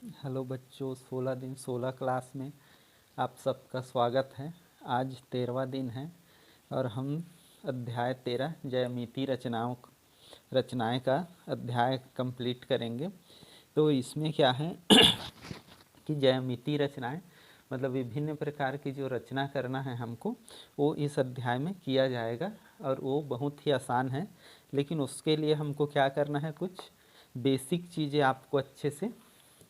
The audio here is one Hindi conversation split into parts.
हेलो बच्चों, 16 दिन 16 क्लास में आप सबका स्वागत है। आज 13वां दिन है और हम अध्याय 13 ज्यामितीय रचनाएं का अध्याय कंप्लीट करेंगे। तो इसमें क्या है कि ज्यामितीय रचनाएं मतलब विभिन्न प्रकार की जो रचना करना है हमको, वो इस अध्याय में किया जाएगा और वो बहुत ही आसान है। लेकिन उसके लिए हमको क्या करना है, कुछ बेसिक चीज़ें आपको अच्छे से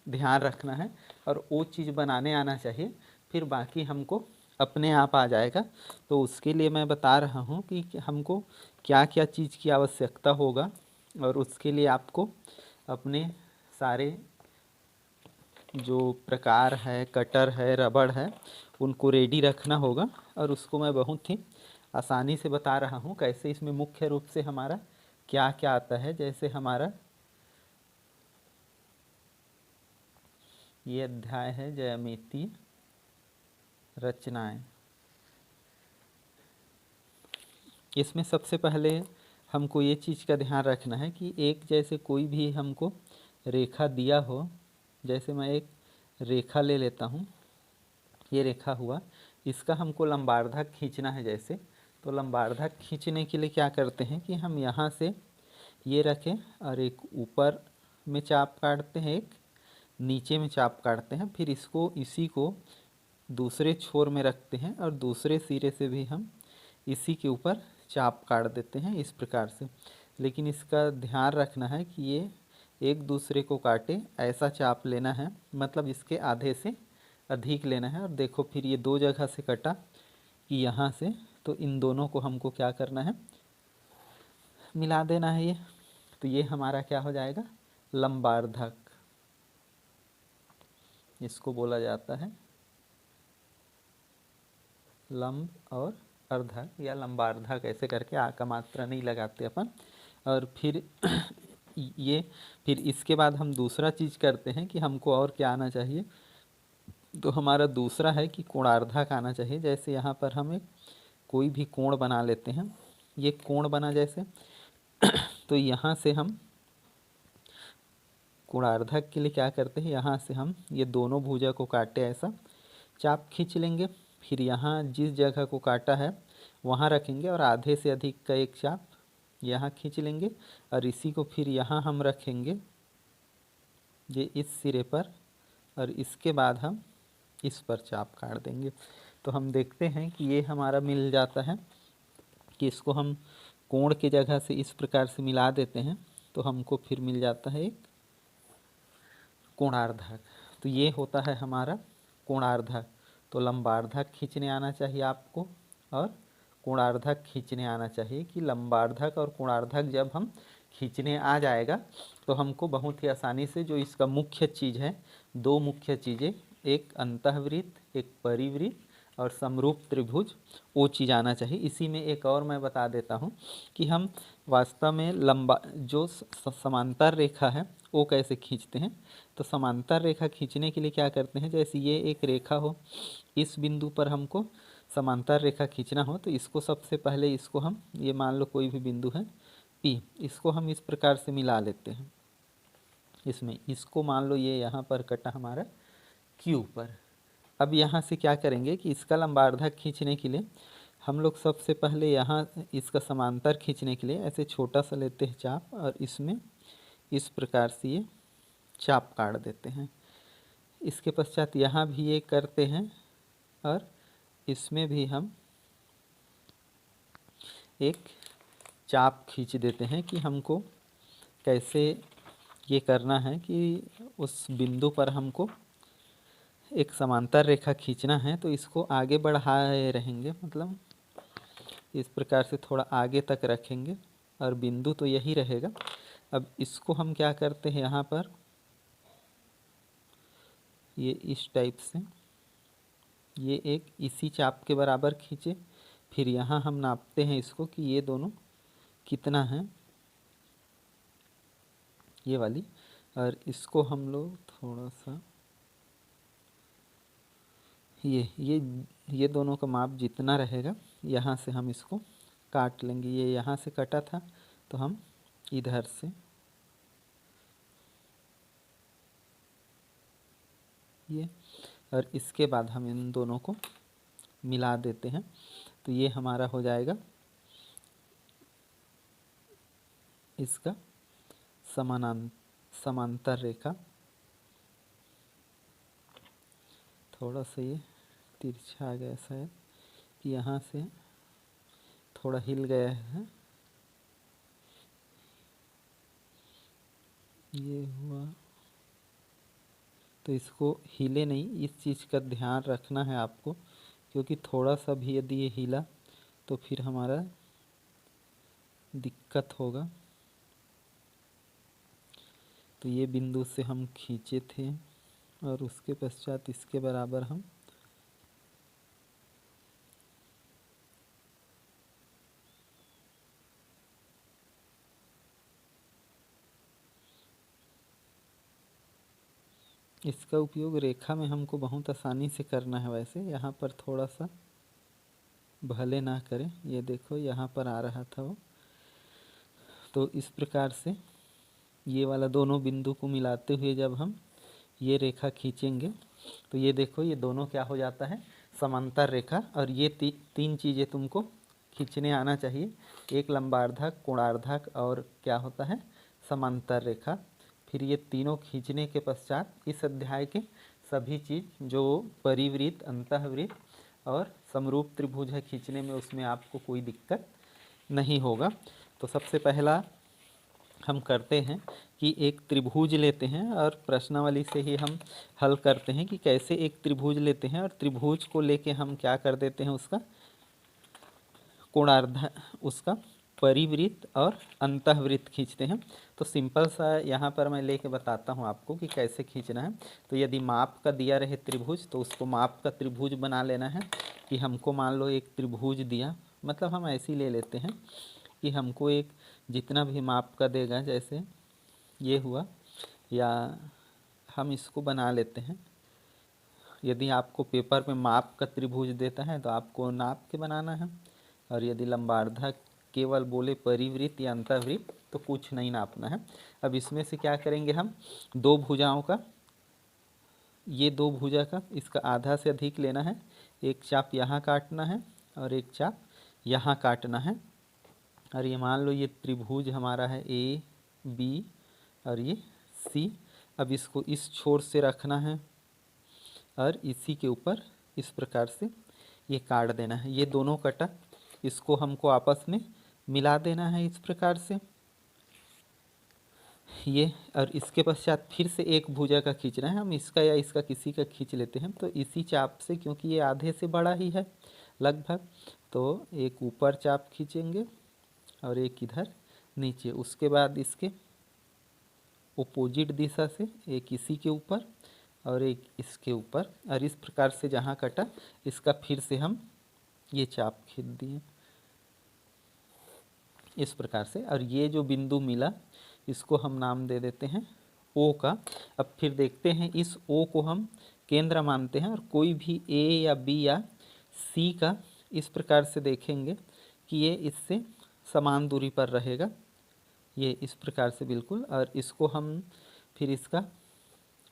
ध्यान रखना है और वो चीज़ बनाने आना चाहिए, फिर बाकी हमको अपने आप आ जाएगा। तो उसके लिए मैं बता रहा हूँ कि हमको क्या क्या चीज़ की आवश्यकता होगा, और उसके लिए आपको अपने सारे जो प्रकार है, कटर है, रबड़ है, उनको रेडी रखना होगा। और उसको मैं बहुत ही आसानी से बता रहा हूँ कैसे। इसमें मुख्य रूप से हमारा क्या क्या आता है, जैसे हमारा ये अध्याय है ज्यामितीय रचनाएं। इसमें सबसे पहले हमको ये चीज़ का ध्यान रखना है कि एक जैसे कोई भी हमको रेखा दिया हो, जैसे मैं एक रेखा ले लेता हूँ, ये रेखा हुआ, इसका हमको लंबार्धक खींचना है जैसे। तो लंबार्धक खींचने के लिए क्या करते हैं कि हम यहाँ से ये रखें और एक ऊपर में चाप काटते हैं, एक नीचे में चाप काटते हैं, फिर इसको इसी को दूसरे छोर में रखते हैं और दूसरे सिरे से भी हम इसी के ऊपर चाप काट देते हैं इस प्रकार से। लेकिन इसका ध्यान रखना है कि ये एक दूसरे को काटे ऐसा चाप लेना है, मतलब इसके आधे से अधिक लेना है। और देखो फिर ये दो जगह से कटा कि यहाँ से, तो इन दोनों को हमको क्या करना है, मिला देना है ये। तो ये हमारा क्या हो जाएगा, लंबार्धक। इसको बोला जाता है लंब और अर्धक या लंबार्धक, ऐसे करके आ का मात्रा नहीं लगाते अपन। और फिर ये फिर इसके बाद हम दूसरा चीज़ करते हैं कि हमको और क्या आना चाहिए। तो हमारा दूसरा है कि कोणार्धक आना चाहिए। जैसे यहाँ पर हम एक कोई भी कोण बना लेते हैं, ये कोण बना जैसे, तो यहाँ से हम कोणार्धक के लिए क्या करते हैं, यहाँ से हम ये दोनों भुजा को काटे ऐसा चाप खींच लेंगे। फिर यहाँ जिस जगह को काटा है वहाँ रखेंगे और आधे से अधिक का एक चाप यहाँ खींच लेंगे और इसी को फिर यहाँ हम रखेंगे ये इस सिरे पर, और इसके बाद हम इस पर चाप काट देंगे। तो हम देखते हैं कि ये हमारा मिल जाता है कि इसको हम कोण की जगह से इस प्रकार से मिला देते हैं, तो हमको फिर मिल जाता है एक कोणार्धक। तो ये होता है हमारा कोणार्धक। तो लंबार्धक खींचने आना चाहिए आपको और कोणार्धक खींचने आना चाहिए। कि लंबार्धक और कोणार्धक जब हम खींचने आ जाएगा तो हमको बहुत ही आसानी से, जो इसका मुख्य चीज़ है, दो मुख्य चीज़ें, एक अंतःवृत्त, एक परिवृत्त और समरूप त्रिभुज, वो चीज़ आना चाहिए। इसी में एक और मैं बता देता हूँ कि हम वास्तव में लंबा जो समांतर रेखा है वो कैसे खींचते हैं। तो समांतर रेखा खींचने के लिए क्या करते हैं, जैसे ये एक रेखा हो, इस बिंदु पर हमको समांतर रेखा खींचना हो, तो इसको सबसे पहले इसको हम, ये मान लो कोई भी बिंदु है P, इसको हम इस प्रकार से मिला लेते हैं इसमें। इसको मान लो ये यहाँ पर कटा हमारा Q पर। अब यहाँ से क्या करेंगे कि इसका लंबार्धक खींचने के लिए हम लोग सबसे पहले यहाँ इसका समांतर खींचने के लिए ऐसे छोटा सा लेते हैं चाप और इसमें इस प्रकार से ये चाप काट देते हैं। इसके पश्चात यहाँ भी ये करते हैं और इसमें भी हम एक चाप खींच देते हैं कि हमको कैसे ये करना है कि उस बिंदु पर हमको एक समांतर रेखा खींचना है। तो इसको आगे बढ़ाए रहेंगे, मतलब इस प्रकार से थोड़ा आगे तक रखेंगे और बिंदु तो यही रहेगा। अब इसको हम क्या करते हैं, यहाँ पर ये इस टाइप से ये एक इसी चाप के बराबर खींचे। फिर यहाँ हम नापते हैं इसको कि ये दोनों कितना है, ये वाली, और इसको हम लोग थोड़ा सा ये दोनों का माप जितना रहेगा, यहाँ से हम इसको काट लेंगे। ये यहाँ से कटा था तो हम इधर से ये, और इसके बाद हम इन दोनों को मिला देते हैं तो ये हमारा हो जाएगा इसका समांतर रेखा। थोड़ा सा ये तिरछा आ गया शायद, कि यहाँ से थोड़ा हिल गया है, ये हुआ। तो इसको हिले नहीं, इस चीज़ का ध्यान रखना है आपको, क्योंकि थोड़ा सा भी यदि ये हिला तो फिर हमारा दिक्कत होगा। तो ये बिंदु से हम खींचे थे और उसके पश्चात इसके बराबर हम इसका उपयोग रेखा में हमको बहुत आसानी से करना है। वैसे यहाँ पर थोड़ा सा भले ना करें, ये देखो यहाँ पर आ रहा था वो। तो इस प्रकार से ये वाला दोनों बिंदु को मिलाते हुए जब हम ये रेखा खींचेंगे तो ये देखो ये दोनों क्या हो जाता है, समांतर रेखा। और ये तीन चीज़ें तुमको खींचने आना चाहिए, एक लंबार्धक, कोणार्धक और क्या होता है, समांतर रेखा। फिर ये तीनों खींचने के पश्चात इस अध्याय के सभी चीज़ जो परिवृत्त, अंतःवृत्त और समरूप त्रिभुज है खींचने में, उसमें आपको कोई दिक्कत नहीं होगा। तो सबसे पहला हम करते हैं कि एक त्रिभुज लेते हैं और प्रश्नावली से ही हम हल करते हैं कि कैसे एक त्रिभुज लेते हैं, और त्रिभुज को लेके हम क्या कर देते हैं, उसका कोणार्ध, उसका परिवृत्त और अंतःवृत्त खींचते हैं। तो सिंपल सा यहाँ पर मैं लेके बताता हूँ आपको कि कैसे खींचना है। तो यदि माप का दिया रहे त्रिभुज तो उसको माप का त्रिभुज बना लेना है। कि हमको मान लो एक त्रिभुज दिया, मतलब हम ऐसे ही ले लेते हैं कि हमको एक जितना भी माप का देगा, जैसे ये हुआ, या हम इसको बना लेते हैं। यदि आपको पेपर में माप का त्रिभुज देता है तो आपको नाप के बनाना है, और यदि लंबार्धक केवल बोले परिवृत्त या अंतःवृत्त तो कुछ नहीं नापना है। अब इसमें से क्या करेंगे, हम दो भुजाओं का, ये दो भुजा का इसका आधा से अधिक लेना है, एक चाप यहाँ काटना है और एक चाप यहाँ काटना है। और ये मान लो ये त्रिभुज हमारा है ए बी और ये सी। अब इसको इस छोर से रखना है और इसी के ऊपर इस प्रकार से ये काट देना है। ये दोनों कटा इसको हमको आपस में मिला देना है इस प्रकार से ये। और इसके पश्चात फिर से एक भुजा का खींचना है, हम इसका या इसका किसी का खींच लेते हैं। तो इसी चाप से, क्योंकि ये आधे से बड़ा ही है लगभग, तो एक ऊपर चाप खींचेंगे और एक इधर नीचे। उसके बाद इसके ओपोजिट दिशा से एक इसी के ऊपर और एक इसके ऊपर, और इस प्रकार से जहाँ कटा इसका फिर से हम ये चाप खींच दिए इस प्रकार से। और ये जो बिंदु मिला इसको हम नाम दे देते हैं ओ का। अब फिर देखते हैं इस ओ को हम केंद्र मानते हैं, और कोई भी ए या बी या सी का इस प्रकार से देखेंगे कि ये इससे समान दूरी पर रहेगा, ये इस प्रकार से बिल्कुल। और इसको हम फिर इसका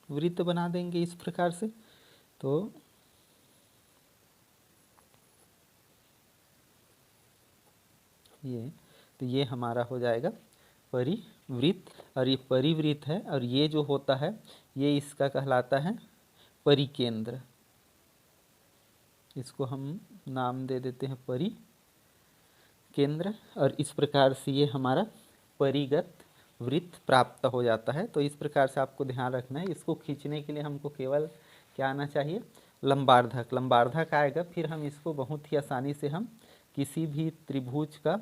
वृत्त बना देंगे इस प्रकार से। तो ये हमारा हो जाएगा परिवृत्त, और ये परिवृत्त है। और ये जो होता है ये इसका कहलाता है परिकेंद्र। इसको हम नाम दे देते हैं परिकेंद्र। और इस प्रकार से ये हमारा परिगत वृत्त प्राप्त हो जाता है। तो इस प्रकार से आपको ध्यान रखना है। इसको खींचने के लिए हमको केवल क्या आना चाहिए, लंबार्धक। लंबार्धक आएगा, फिर हम इसको बहुत ही आसानी से हम किसी भी त्रिभुज का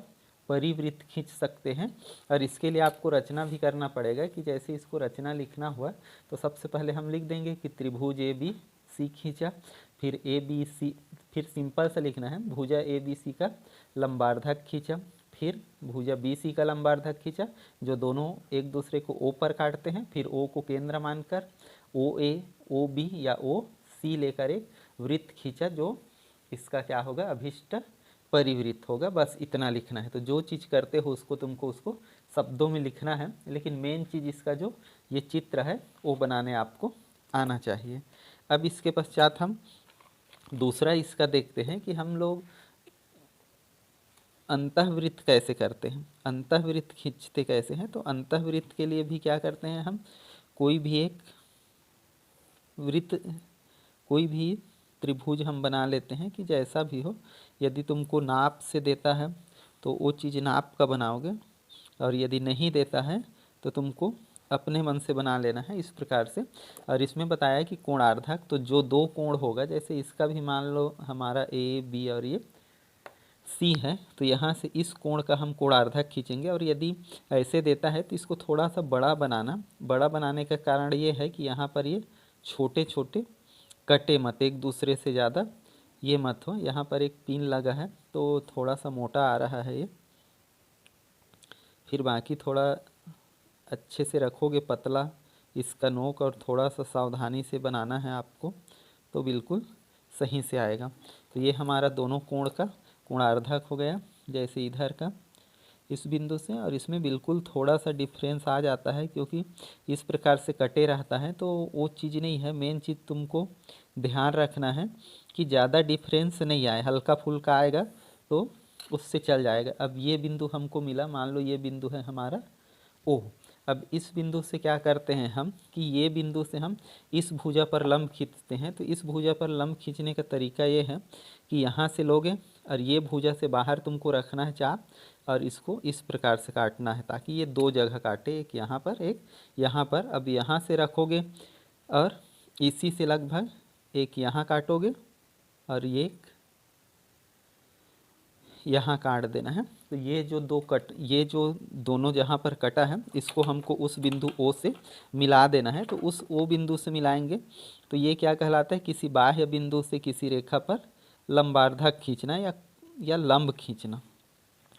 परिवृत्त खींच सकते हैं। और इसके लिए आपको रचना भी करना पड़ेगा, कि जैसे इसको रचना लिखना हुआ तो सबसे पहले हम लिख देंगे कि त्रिभुज ए बी सी खींचा, फिर ए बी सी, फिर सिंपल सा लिखना है भुजा ए बी सी का लंबार्धक खींचा, फिर भुजा बी सी का लंबार्धक खींचा, जो दोनों एक दूसरे को ओ पर काटते हैं। फिर ओ को केंद्र मानकर ओ ए, ओ बी या ओ सी लेकर एक वृत्त खींचा, जो इसका क्या होगा, अभिष्ट परिवृत्त होगा। बस इतना लिखना है। तो जो चीज़ करते हो उसको तुमको उसको शब्दों में लिखना है, लेकिन मेन चीज़ इसका जो ये चित्र है वो बनाने आपको आना चाहिए। अब इसके पश्चात हम दूसरा इसका देखते हैं कि हम लोग अंतःवृत्त कैसे करते हैं, अंतःवृत्त खींचते कैसे हैं। तो अंतःवृत्त के लिए भी क्या करते हैं, हम कोई भी एक वृत्त, कोई भी त्रिभुज हम बना लेते हैं कि जैसा भी हो। यदि तुमको नाप से देता है तो वो चीज़ नाप का बनाओगे, और यदि नहीं देता है तो तुमको अपने मन से बना लेना है, इस प्रकार से। और इसमें बताया कि कोणार्धक, तो जो दो कोण होगा, जैसे इसका भी मान लो हमारा ए बी और ये सी है, तो यहाँ से इस कोण का हम कोणार्धक खींचेंगे। और यदि ऐसे देता है तो इसको थोड़ा सा बड़ा बनाना। बड़ा बनाने का कारण ये है कि यहाँ पर ये छोटे छोटे कटे मत, एक दूसरे से ज़्यादा ये मत हो। यहाँ पर एक पिन लगा है तो थोड़ा सा मोटा आ रहा है ये, फिर बाकी थोड़ा अच्छे से रखोगे पतला इसका नोक, और थोड़ा सा सावधानी से बनाना है आपको, तो बिल्कुल सही से आएगा। तो ये हमारा दोनों कोण का कोणार्धक हो गया, जैसे इधर का इस बिंदु से, और इसमें बिल्कुल थोड़ा सा डिफरेंस आ जाता है क्योंकि इस प्रकार से कटे रहता है, तो वो चीज़ नहीं है। मेन चीज़ तुमको ध्यान रखना है कि ज़्यादा डिफरेंस नहीं आए, हल्का फुल्का आएगा तो उससे चल जाएगा। अब ये बिंदु हमको मिला, मान लो ये बिंदु है हमारा ओ। अब इस बिंदु से क्या करते हैं हम कि ये बिंदु से हम इस भुजा पर लंब खींचते हैं। तो इस भुजा पर लंब खींचने का तरीका ये है कि यहाँ से लोगे और ये भुजा से बाहर तुमको रखना है चाप, और इसको इस प्रकार से काटना है ताकि ये दो जगह काटे, एक यहाँ पर एक यहाँ पर। अब यहाँ से रखोगे और इसी से लगभग एक यहाँ काटोगे और ये यहाँ काट देना है। तो ये जो दो कट, ये जो दोनों जहाँ पर कटा है इसको हमको उस बिंदु ओ से मिला देना है। तो उस ओ बिंदु से मिलाएंगे तो ये क्या कहलाता है, किसी बाह्य बिंदु से किसी रेखा पर लंबार्धक खींचना या लंब खींचना,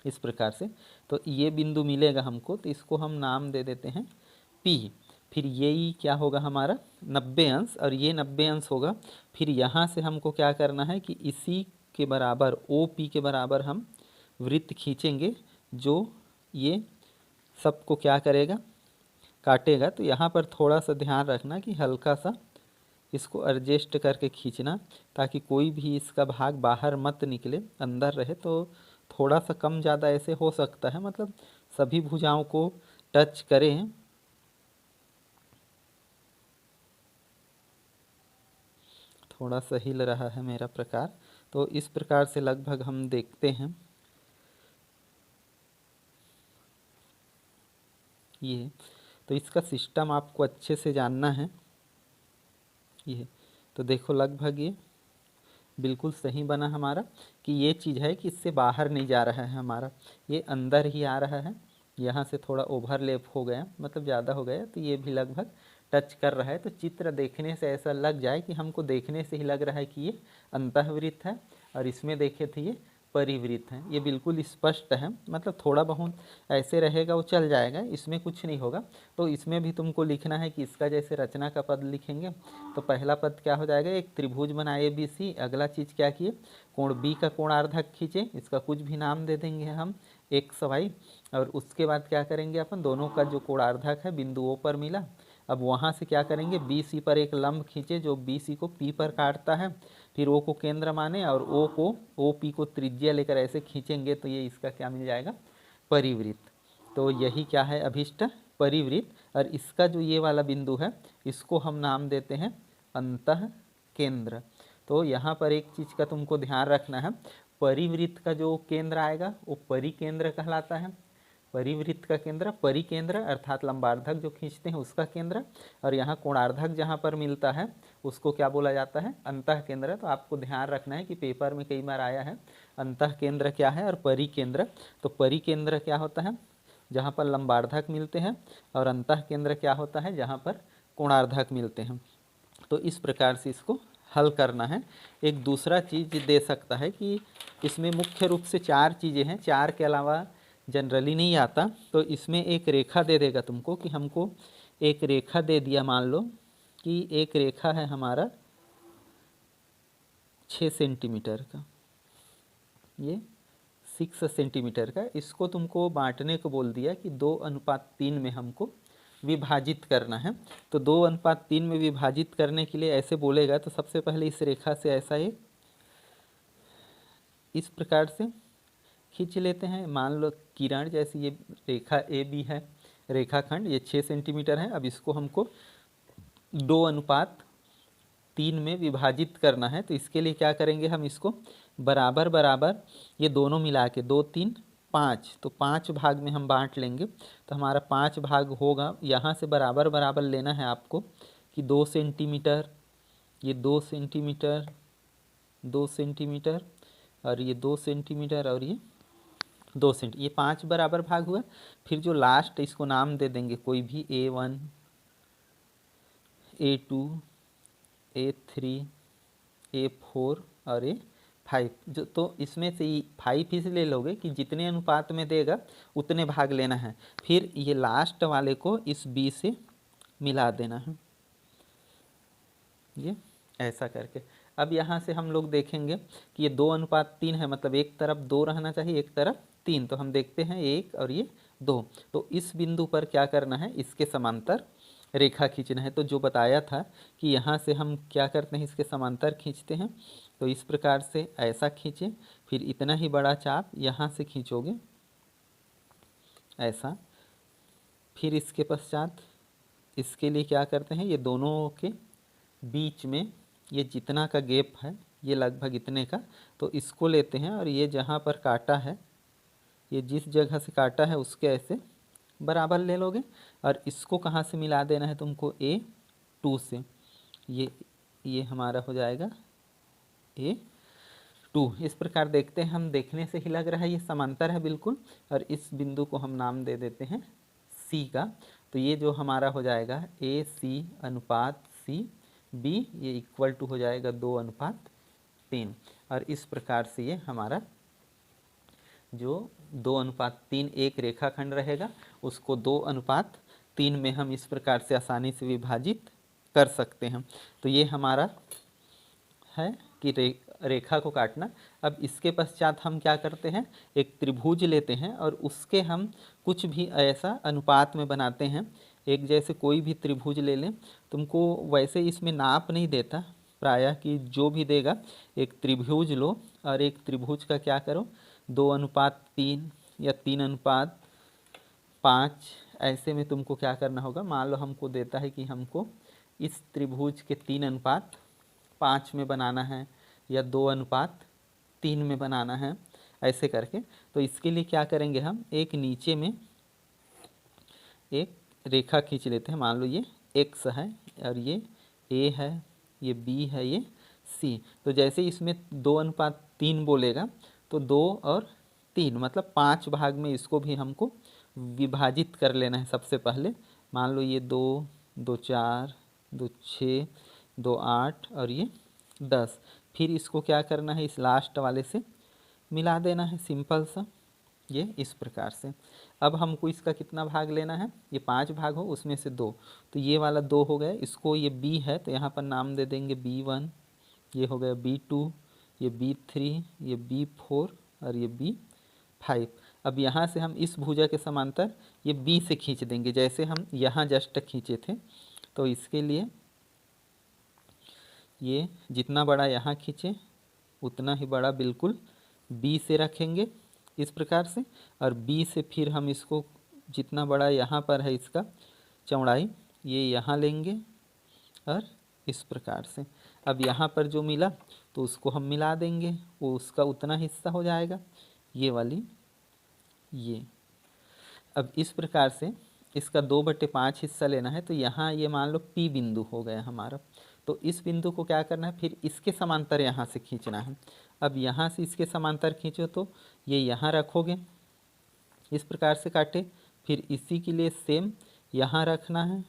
इस प्रकार से। तो ये बिंदु मिलेगा हमको, तो इसको हम नाम दे देते हैं P। फिर ये ही क्या होगा हमारा 90 अंश, और ये 90 अंश होगा। फिर यहाँ से हमको क्या करना है कि इसी के बराबर OP के बराबर हम वृत्त खींचेंगे, जो ये सबको क्या करेगा, काटेगा। तो यहाँ पर थोड़ा सा ध्यान रखना कि हल्का सा इसको एडजस्ट करके खींचना ताकि कोई भी इसका भाग बाहर मत निकले, अंदर रहे। तो थोड़ा सा कम ज़्यादा ऐसे हो सकता है, मतलब सभी भुजाओं को टच करें। थोड़ा सा हिल रहा है मेरा प्रकार, तो इस प्रकार से लगभग हम देखते हैं ये। तो इसका सिस्टम आपको अच्छे से जानना है ये। तो देखो लगभग ये बिल्कुल सही बना हमारा, कि ये चीज़ है कि इससे बाहर नहीं जा रहा है हमारा, ये अंदर ही आ रहा है। यहाँ से थोड़ा ओवरलैप हो गया, मतलब ज़्यादा हो गया, तो ये भी लगभग टच कर रहा है। तो चित्र देखने से ऐसा लग जाए कि हमको देखने से ही लग रहा है कि ये अंतःवृत्त है, और इसमें देखे थे ये परिवृत्त है। ये बिल्कुल स्पष्ट है, मतलब थोड़ा बहुत ऐसे रहेगा वो चल जाएगा, इसमें कुछ नहीं होगा। तो इसमें भी तुमको लिखना है कि इसका जैसे रचना का पद लिखेंगे तो पहला पद क्या हो जाएगा, एक त्रिभुज बनाए ABC। अगला चीज़ क्या किए, कोण B का कोणार्धक खींचे, इसका कुछ भी नाम दे देंगे हम XY। और उसके बाद क्या करेंगे, अपन दोनों का जो कोणार्धक है बिंदु O पर मिला। अब वहाँ से क्या करेंगे, BC पर एक लंब खींचे जो BC को P पर काटता है, फिर O को केंद्र माने और O को OP को त्रिज्या लेकर ऐसे खींचेंगे, तो ये इसका क्या मिल जाएगा, परिवृत्त। तो यही क्या है, अभिष्ट परिवृत्त। और इसका जो ये वाला बिंदु है इसको हम नाम देते हैं अंतः केंद्र। तो यहाँ पर एक चीज़ का तुमको ध्यान रखना है, परिवृत्त का जो केंद्र आएगा वो परिकेंद्र कहलाता है। परिवृत्त का केंद्र परिकेंद्र, अर्थात लंबार्धक जो खींचते हैं उसका केंद्र, और यहाँ कोणार्धक जहाँ पर मिलता है उसको क्या बोला जाता है, अंतः केंद्र। तो आपको ध्यान रखना है कि पेपर में कई बार आया है अंतः केंद्र क्या है और परिकेंद्र। तो परिकेंद्र क्या होता है, जहाँ पर लंबार्धक मिलते हैं, और अंतः केंद्र क्या होता है, जहाँ पर कोणार्धक मिलते हैं। तो इस प्रकार से इसको हल करना है। एक दूसरा चीज़ दे सकता है कि इसमें मुख्य रूप से 4 चीज़ें हैं, 4 के अलावा जनरली नहीं आता। तो इसमें एक रेखा दे देगा तुमको कि हमको एक रेखा दे दिया, मान लो कि एक रेखा है हमारा 6 सेंटीमीटर का, ये 6 सेंटीमीटर का, इसको तुमको बांटने को बोल दिया कि 2:3 में हमको विभाजित करना है। तो 2:3 में विभाजित करने के लिए ऐसे बोलेगा तो सबसे पहले इस रेखा से ऐसा एक इस प्रकार से खींच लेते हैं। मान लो किरण जैसी ये रेखा ए बी है, रेखाखंड ये 6 सेंटीमीटर है। अब इसको हमको 2:3 में विभाजित करना है। तो इसके लिए क्या करेंगे, हम इसको बराबर बराबर ये दोनों मिला के 2 3 5 तो 5 भाग में हम बांट लेंगे। तो हमारा 5 भाग होगा। यहाँ से बराबर बराबर लेना है आपको कि 2 सेंटीमीटर, ये 2 सेंटीमीटर, 2 सेंटीमीटर और ये 2 सेंटीमीटर और ये 2 सेंटी, ये 5 बराबर भाग हुआ। फिर जो लास्ट इसको नाम दे देंगे कोई भी, A1, A2, A3, A4 और A5। जो तो इसमें से 5 इसलिए लोगे कि जितने अनुपात में देगा उतने भाग लेना है। फिर ये लास्ट वाले को इस B से मिला देना है, ये ऐसा करके। अब यहाँ से हम लोग देखेंगे कि ये 2:3 है, मतलब एक तरफ 2 रहना चाहिए, एक तरफ 3। तो हम देखते हैं 1 और ये 2। तो इस बिंदु पर क्या करना है, इसके समांतर रेखा खींचना है। तो जो बताया था कि यहाँ से हम क्या करते हैं, इसके समांतर खींचते हैं। तो इस प्रकार से ऐसा खींचें, फिर इतना ही बड़ा चाप यहाँ से खींचोगे ऐसा। फिर इसके पश्चात इसके लिए क्या करते हैं, ये दोनों के बीच में ये जितना का गैप है, ये लगभग इतने का, तो इसको लेते हैं और ये जहाँ पर काटा है, ये जिस जगह से काटा है उसके ऐसे बराबर ले लोगे। और इसको कहाँ से मिला देना है तुमको, A2 से। ये हमारा हो जाएगा A2। इस प्रकार देखते हैं हम, देखने से ही लग रहा है ये समांतर है बिल्कुल। और इस बिंदु को हम नाम दे देते हैं C का। तो ये जो हमारा हो जाएगा AC/C B, ये इक्वल टू हो जाएगा 2:3। और इस प्रकार से ये हमारा जो 2:3 एक रेखाखंड रहेगा, उसको 2:3 में हम इस प्रकार से आसानी से विभाजित कर सकते हैं। तो ये हमारा है कि रेखा को काटना। अब इसके पश्चात हम क्या करते हैं, एक त्रिभुज लेते हैं और उसके हम कुछ भी ऐसा अनुपात में बनाते हैं। एक जैसे कोई भी त्रिभुज ले लें, तुमको वैसे इसमें नाप नहीं देता प्रायः कि जो भी देगा, एक त्रिभुज लो और एक त्रिभुज का क्या करो, 2:3 या 3:5 ऐसे में तुमको क्या करना होगा। मान लो हमको देता है कि हमको इस त्रिभुज के 3:5 में बनाना है या 2:3 में बनाना है, ऐसे करके। तो इसके लिए क्या करेंगे, हम एक नीचे में एक रेखा खींच लेते हैं। मान लो ये X है और ये A है, ये B है, ये C। तो जैसे इसमें 2:3 बोलेगा तो 2 और 3 मतलब 5 भाग में इसको भी हमको विभाजित कर लेना है सबसे पहले। मान लो ये 2, 2 4, 2 6, 2 8 और ये 10। फिर इसको क्या करना है, इस लास्ट वाले से मिला देना है, सिंपल सा, ये इस प्रकार से। अब हमको इसका कितना भाग लेना है, ये 5 भाग हो, उसमें से 2। तो ये वाला 2 हो गया, इसको ये B है तो यहाँ पर नाम दे देंगे B1, ये हो गया B2, ये B3, ये B4 और ये B5। अब यहाँ से हम इस भुजा के समांतर ये B से खींच देंगे, जैसे हम यहाँ जस्ट खींचे थे। तो इसके लिए ये जितना बड़ा यहाँ खींचे उतना ही बड़ा बिल्कुल B से रखेंगे इस प्रकार से। और B से फिर हम इसको जितना बड़ा यहाँ पर है इसका चौड़ाई, ये यहाँ लेंगे और इस प्रकार से। अब यहाँ पर जो मिला तो उसको हम मिला देंगे, वो उसका उतना हिस्सा हो जाएगा, ये वाली ये। अब इस प्रकार से इसका 2/5 हिस्सा लेना है। तो यहाँ ये मान लो P बिंदु हो गया हमारा। तो इस बिंदु को क्या करना है, फिर इसके समांतर यहाँ से खींचना है। अब यहाँ से इसके समांतर खींचो तो ये यहाँ रखोगे, इस प्रकार से काटे। फिर इसी के लिए सेम यहाँ रखना है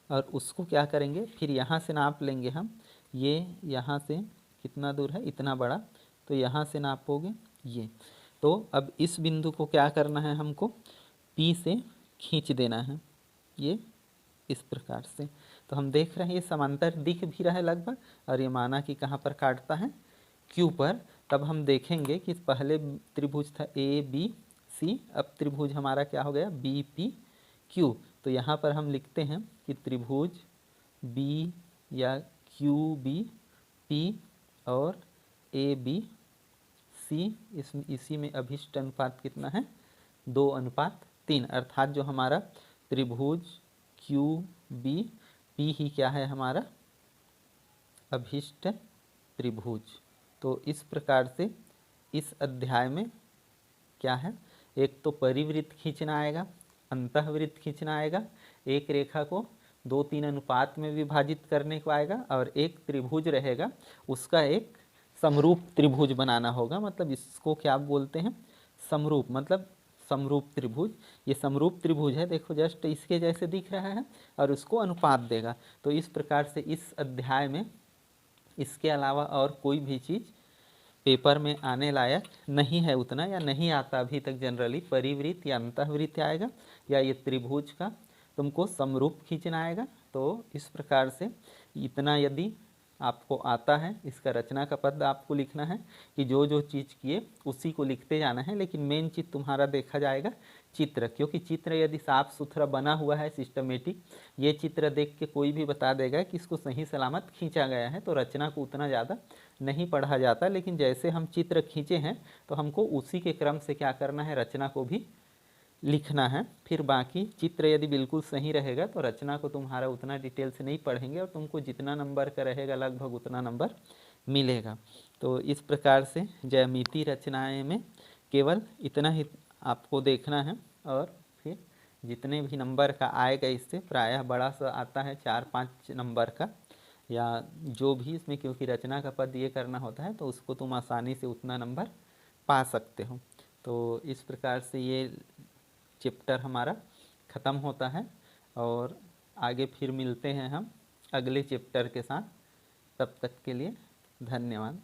और उसको क्या करेंगे, फिर यहाँ से नाप लेंगे हम। ये यहाँ से कितना दूर है, इतना बड़ा, तो यहाँ से नापोगे ये। तो अब इस बिंदु को क्या करना है, हमको P से खींच देना है, ये इस प्रकार से। तो हम देख रहे हैं ये समांतर दिख भी रहा है लगभग, और ये माना कि कहाँ पर काटता है, Q पर। तब हम देखेंगे कि पहले त्रिभुज था A B C, अब त्रिभुज हमारा क्या हो गया, B P Q। तो यहाँ पर हम लिखते हैं कि त्रिभुज बी या क्यू बी पी और ए बी सी, इसी में अभिष्ट अनुपात कितना है 2:3, अर्थात जो हमारा त्रिभुज क्यू बी पी ही क्या है हमारा अभिष्ट त्रिभुज। तो इस प्रकार से इस अध्याय में क्या है, एक तो परिवृत्त खींचना आएगा, अंतःवृत्त खींचना आएगा, एक रेखा को 2-3 अनुपात में विभाजित करने को आएगा, और एक त्रिभुज रहेगा उसका एक समरूप त्रिभुज बनाना होगा। मतलब इसको क्या बोलते हैं समरूप, मतलब समरूप त्रिभुज। ये समरूप त्रिभुज है, देखो जस्ट इसके जैसे दिख रहा है और उसको अनुपात देगा। तो इस प्रकार से इस अध्याय में इसके अलावा और कोई भी चीज़ पेपर में आने लायक नहीं है उतना, या नहीं आता अभी तक। जनरली परिवृत्त या अंतःवृत्त आएगा, या ये त्रिभुज का तुमको समरूप खींचना आएगा। तो इस प्रकार से इतना यदि आपको आता है, इसका रचना का पद आपको लिखना है कि जो जो चीज़ किए उसी को लिखते जाना है। लेकिन मेन चीज़ तुम्हारा देखा जाएगा चित्र, क्योंकि चित्र यदि साफ सुथरा बना हुआ है सिस्टमेटिक, ये चित्र देख के कोई भी बता देगा कि इसको सही सलामत खींचा गया है। तो रचना को उतना ज़्यादा नहीं पढ़ा जाता, लेकिन जैसे हम चित्र खींचे हैं तो हमको उसी के क्रम से क्या करना है, रचना को भी लिखना है। फिर बाकी चित्र यदि बिल्कुल सही रहेगा तो रचना को तुम्हारा उतना डिटेल से नहीं पढ़ेंगे, और तुमको जितना नंबर का रहेगा लगभग उतना नंबर मिलेगा। तो इस प्रकार से ज्यामिति रचनाएं में केवल इतना ही आपको देखना है, और फिर जितने भी नंबर का आएगा इससे प्रायः बड़ा सा आता है 4-5 नंबर का, या जो भी इसमें, क्योंकि रचना का पद ये करना होता है तो उसको तुम आसानी से उतना नंबर पा सकते हो। तो इस प्रकार से ये चैप्टर हमारा ख़त्म होता है, और आगे फिर मिलते हैं हम अगले चैप्टर के साथ। तब तक के लिए धन्यवाद।